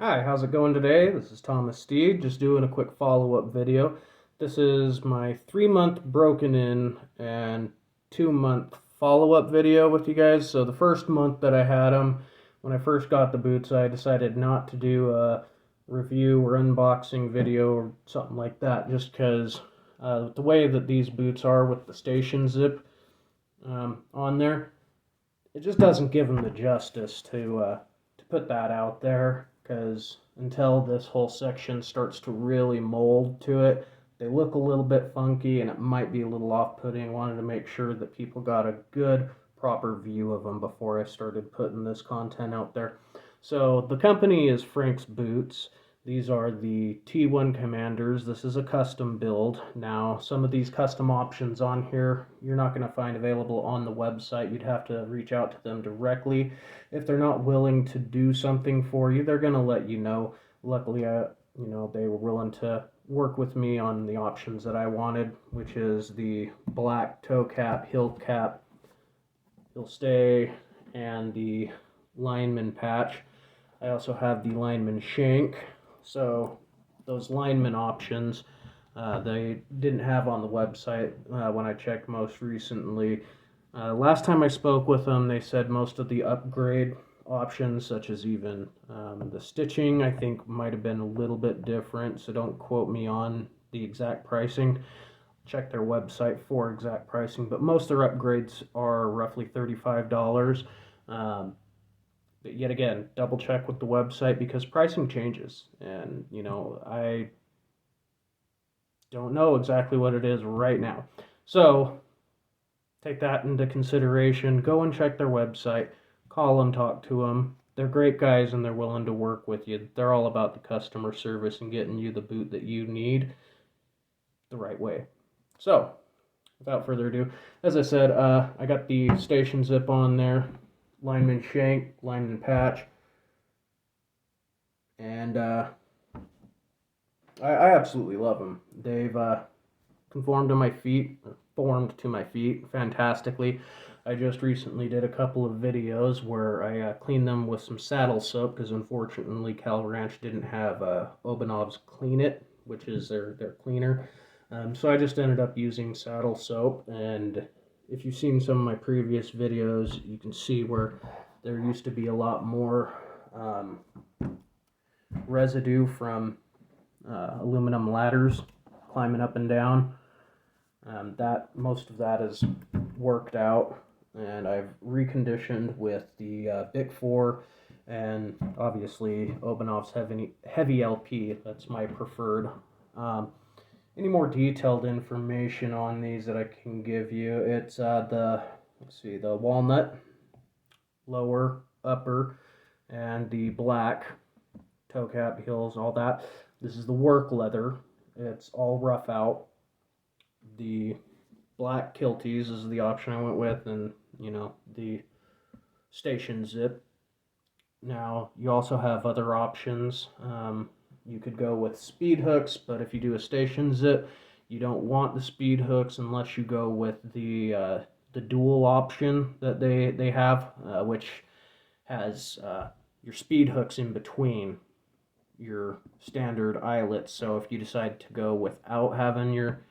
Hi, how's it going today? This is Thomas Steed, just doing a quick follow-up video. This is my 3-month broken in and 2-month follow-up video with you guys. So the first month that I had them, when I first got the boots, I decided not to do a review or unboxing video or something like that, just because the way that these boots are with the station zip on there, it just doesn't give them the justice to put that out there, because until this whole section starts to really mold to it, they look a little bit funky and it might be a little off-putting. I wanted to make sure that people got a good, proper view of them before I started putting this content out there. So the company is Frank's Boots. These are the T1 Commanders. This is a custom build. Now, some of these custom options on here, you're not going to find available on the website. You'd have to reach out to them directly. If they're not willing to do something for you, they're going to let you know. Luckily, they were willing to work with me on the options that I wanted, which is the black toe cap, heel stay, and the lineman patch. I also have the lineman shank. So those lineman options, they didn't have on the website when I checked most recently. Last time I spoke with them, they said most of the upgrade options, such as even the stitching, I think might have been a little bit different. So don't quote me on the exact pricing. Check their website for exact pricing, but most of their upgrades are roughly $35. But yet again, double check with the website because pricing changes. And, I don't know exactly what it is right now. So take that into consideration. Go and check their website. Call them, talk to them. They're great guys and they're willing to work with you. They're all about the customer service and getting you the boot that you need the right way. So, without further ado, as I said, I got the station zip on there, lineman shank, lineman patch, and I absolutely love them. They've formed to my feet fantastically. I just recently did a couple of videos where I cleaned them with some saddle soap because unfortunately Cal Ranch didn't have Obanov's Clean It, which is their cleaner. So I just ended up using saddle soap, and if you've seen some of my previous videos, you can see where there used to be a lot more residue from aluminum ladders climbing up and down. That most of that is worked out, and I've reconditioned with the Bic 4 and obviously Obanov's heavy LP. That's my preferred. Any more detailed information on these that I can give you? It's the walnut, lower, upper, and the black toe cap, heels, all that. This is the work leather. It's all rough out. The black kilties is the option I went with, and the station zip. Now you also have other options. You could go with speed hooks, but if you do a station zip, you don't want the speed hooks unless you go with the dual option that they have, which has your speed hooks in between your standard eyelets. So if you decide to go without having your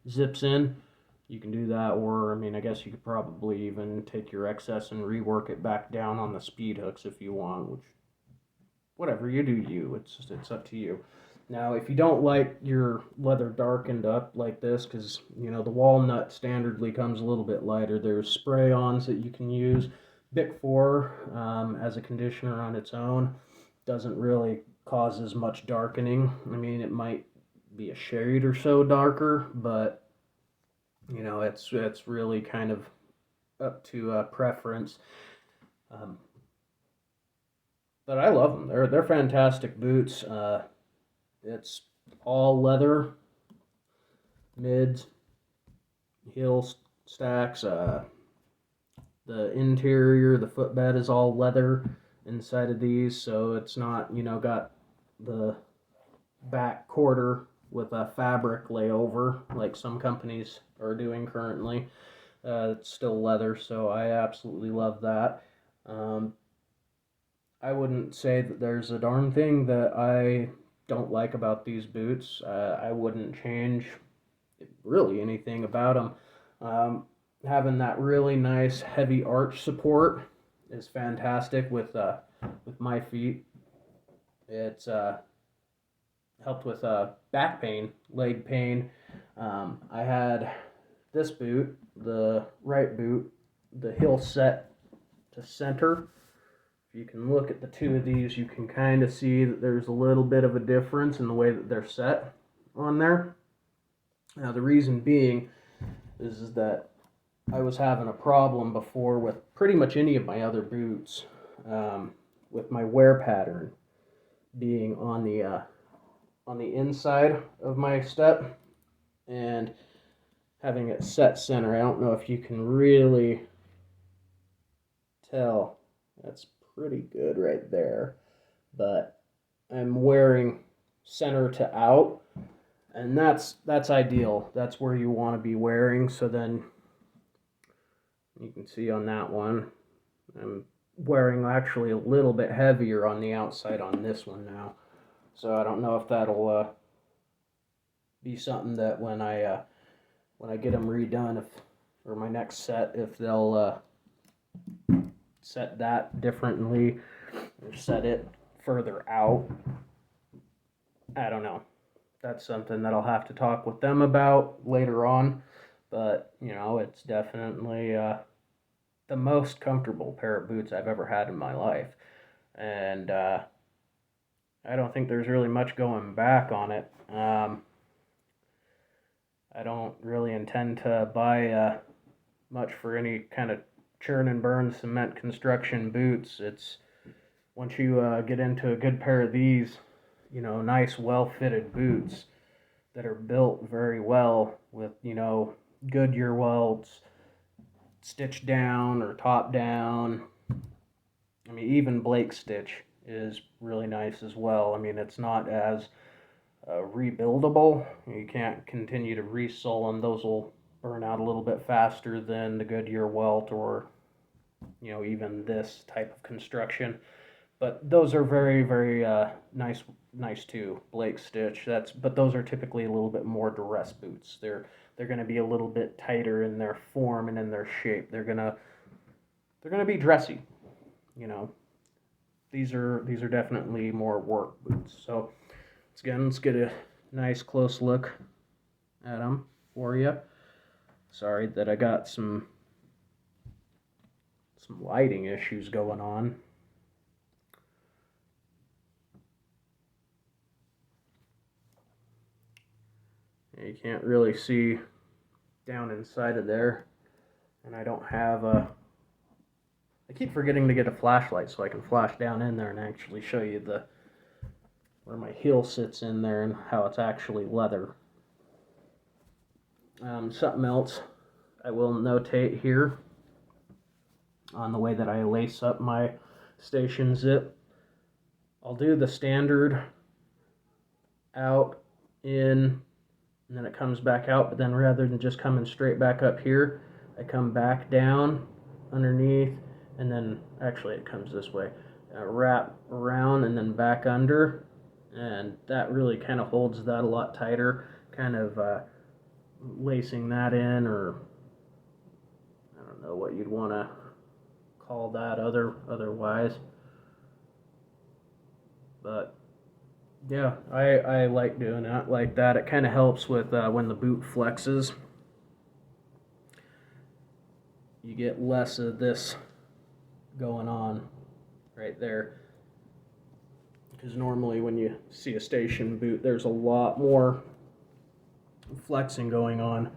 zips in, you can do that. Or, I mean, I guess you could probably even take your excess and rework it back down on the speed hooks if you want, which, whatever, you do you. It's up to you. Now, if you don't like your leather darkened up like this, because, the walnut standardly comes a little bit lighter, there's spray-ons that you can use. Bic 4 as a conditioner on its own doesn't really cause as much darkening. I mean, it might be a shade or so darker, but it's really kind of up to preference. Um, but I love them. They're fantastic boots. It's all leather, mids, heel stacks. The interior, the footbed is all leather inside of these, so it's not got the back quarter with a fabric layover like some companies are doing currently. It's still leather, so I absolutely love that. I wouldn't say that there's a darn thing that I don't like about these boots. I wouldn't change really anything about them. Having that really nice heavy arch support is fantastic with my feet. It's helped with back pain, leg pain. I had this boot, the right boot, the heel set to center. If you can look at the two of these, you can kind of see that there's a little bit of a difference in the way that they're set on there. Now, the reason being is that I was having a problem before with pretty much any of my other boots, with my wear pattern being on the inside of my step and having it set center. I don't know if you can really tell. That's pretty good right there, but I'm wearing center to out, and that's ideal. That's where you want to be wearing. So then you can see on that one, I'm wearing actually a little bit heavier on the outside on this one now. So I don't know if that'll be something that when I get them redone, if or my next set, if they'll set that differently or set it further out. I don't know. That's something that I'll have to talk with them about later on. But, you know, it's definitely the most comfortable pair of boots I've ever had in my life. And I don't think there's really much going back on it. I don't really intend to buy much for any kind of churn and burn cement construction boots. It's once you get into a good pair of these, you know, nice well-fitted boots that are built very well with, you know, Goodyear welds stitched down or top down. I mean, even Blake stitch is really nice as well. I mean, it's not as rebuildable. You can't continue to resole them. Those will burn out a little bit faster than the Goodyear welt or, you know, even this type of construction. But those are very, very nice too. Blake stitch. But those are typically a little bit more duress boots. They're going to be a little bit tighter in their form and in their shape. They're going to be dressy. You know, these are definitely more work boots. So let's get a nice close look at them for you. Sorry that I got some lighting issues going on. You can't really see down inside of there, and I don't have a... I keep forgetting to get a flashlight so I can flash down in there and actually show you where my heel sits in there and how it's actually leather. Something else I will notate here on the way that I lace up my station zip. I'll do the standard out, in, and then it comes back out, but then rather than just coming straight back up here, I come back down underneath, and then actually it comes this way. Wrap around and then back under, and that really kind of holds that a lot tighter, kind of lacing that in, or I don't know what you'd want to call that otherwise. But yeah, I like doing that like that. It kind of helps with when the boot flexes. You get less of this going on right there. Because normally when you see a station boot, there's a lot more flexing going on.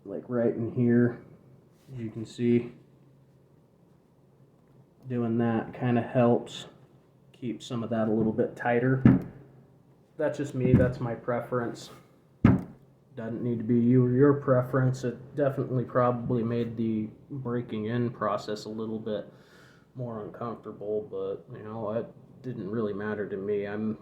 Like right in here, as you can see. Doing that kind of helps keep some of that a little bit tighter. That's just me, that's my preference. Doesn't need to be you or your preference. It definitely probably made the breaking in process a little bit more uncomfortable, but you know, it didn't really matter to me. I don't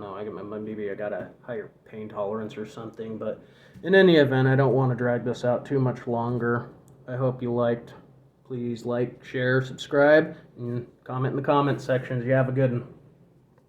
know, maybe I got a higher pain tolerance or something, but in any event, I don't want to drag this out too much longer. I hope you liked. please like, share, subscribe, and comment in the comment sections. You have a good one.